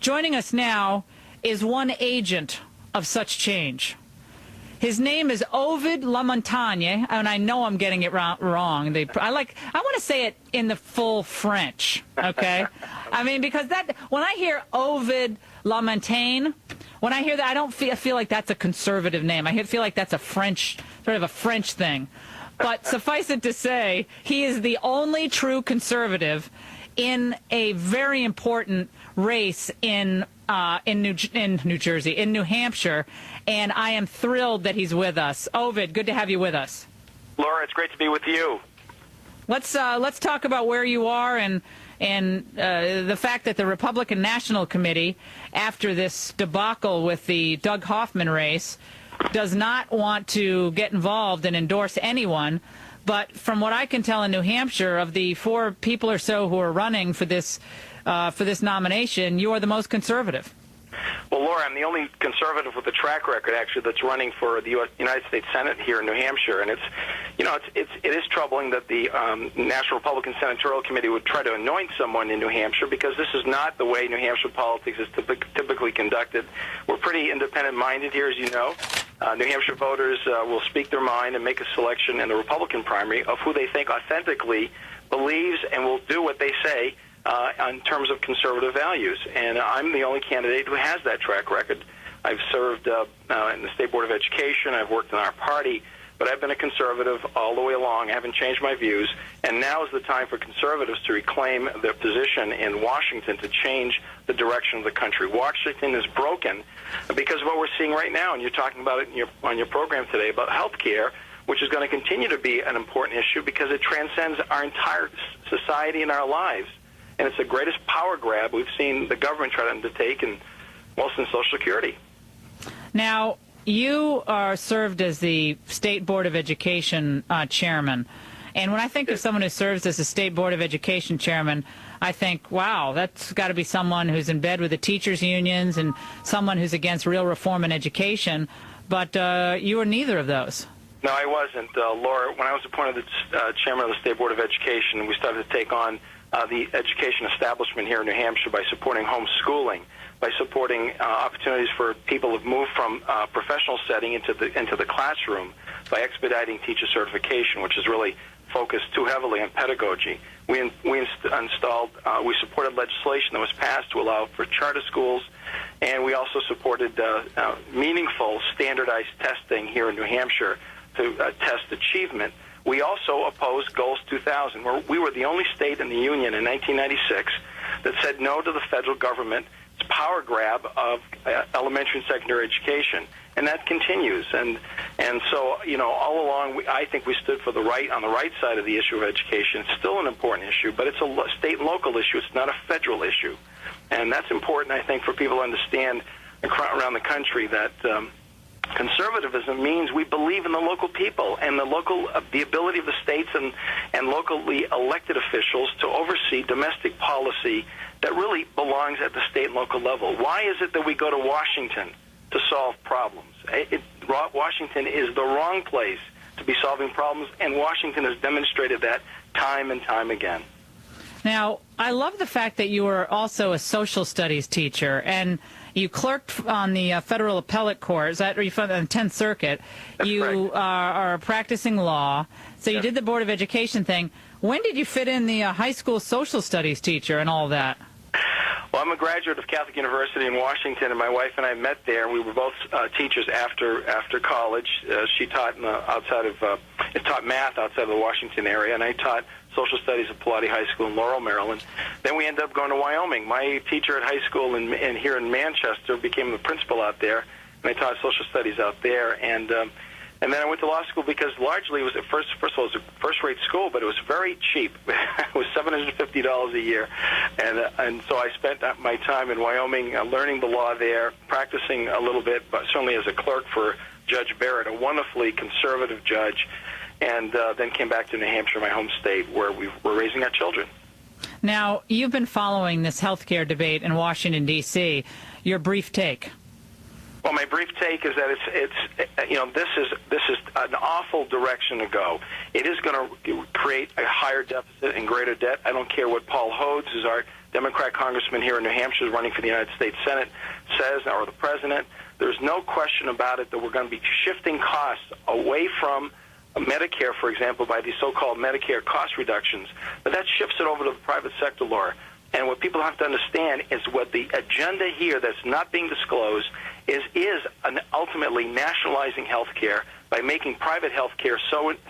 Joining us now is one agent of such change. His name is Ovide Lamontagne, and I know I'm getting it wrong. I want to say it in the full French, okay? I mean, because when I hear Ovide Lamontagne, when I hear that, I don't feel like that's a conservative name. I feel like that's a French, sort of a French thing. But suffice it to say, he is the only true conservative in a very important race in New Jersey, in New Hampshire, and I am thrilled that he's with us. Ovide, good to have you with us. Laura, it's great to be with you. Let's talk about where you are and the fact that the Republican National Committee, after this debacle with the Doug Hoffman race, does not want to get involved and endorse anyone. But from what I can tell in New Hampshire, of the 4 people or so who are running for this nomination, you are the most conservative. Well, Laura, I'm the only conservative with a track record, actually, that's running for the United States Senate here in New Hampshire. And it is troubling that the National Republican Senatorial Committee would try to anoint someone in New Hampshire, because this is not the way New Hampshire politics is typically conducted. We're pretty independent-minded here, as you know. New Hampshire voters will speak their mind and make a selection in the Republican primary of who they think authentically believes and will do what they say in terms of conservative values. And I'm the only candidate who has that track record. I've served in the State Board of Education. I've worked in our party. But I've been a conservative all the way along. I haven't changed my views. And now is the time for conservatives to reclaim their position in Washington to change the direction of the country. Washington is broken because of what we're seeing right now, and you're talking about it on your program today about health care, which is going to continue to be an important issue because it transcends our entire society and our lives. And it's the greatest power grab we've seen the government try to undertake, and well, since Social Security. Now, you are served as the State Board of Education chairman. And when I think of someone who serves as a State Board of Education chairman, I think, wow, that's got to be someone who's in bed with the teachers' unions and someone who's against real reform in education. But you were neither of those. No, I wasn't, Laura. When I was appointed the chairman of the State Board of Education, we started to take on the education establishment here in New Hampshire by supporting homeschooling, by supporting opportunities for people who've moved from professional setting into the classroom, by expediting teacher certification, which is really focused too heavily on pedagogy. We supported legislation that was passed to allow for charter schools, and we also supported meaningful standardized testing here in New Hampshire to test achievement. We also opposed Goals 2000, where we were the only state in the union in 1996 that said no to the federal government's power grab of elementary and secondary education, and that continues. And so, all along, I think we stood for on the right side of the issue of education. It's still an important issue, but it's a state and local issue. It's not a federal issue, and that's important, I think, for people to understand around the country that conservatism means we believe in the local people and the ability of the states and locally elected officials to oversee domestic policy that really belongs at the state and local level. Why is it that we go to Washington to solve problems? Washington is the wrong place to be solving problems, and Washington has demonstrated that time and time again. Now, I love the fact that you were also a social studies teacher, and you clerked on the federal appellate court. Is that, or you on the 10th Circuit? That's you correct. Are practicing law, so you did the Board of Education thing. When did you fit in the high school social studies teacher and all that? Well, I'm a graduate of Catholic University in Washington, and my wife and I met there. We were both teachers after college. She taught taught math outside of the Washington area, and I taught social studies at Pilate High School in Laurel, Maryland. Then we ended up going to Wyoming. My teacher at high school here in Manchester became the principal out there, and I taught social studies out there. And then I went to law school because largely it was first of all, it was a first-rate school, but it was very cheap. It was $750 a year. And so I spent my time in Wyoming learning the law there, practicing a little bit, but certainly as a clerk for Judge Barrett, a wonderfully conservative judge, and then came back to New Hampshire, my home state, where we were raising our children. Now, you've been following this health care debate in Washington, D.C. Your brief take. Well, my brief take is that this is an awful direction to go. It is going to create a higher deficit and greater debt. I don't care what Paul Hodes, who's our Democrat congressman here in New Hampshire is running for the United States Senate says, or the president, there's no question about it that we're going to be shifting costs away from Medicare, for example, by these so-called Medicare cost reductions. But that shifts it over to the private sector, Laura. And what people have to understand is what the agenda here that's not being disclosed is ultimately nationalizing health care by making private health care so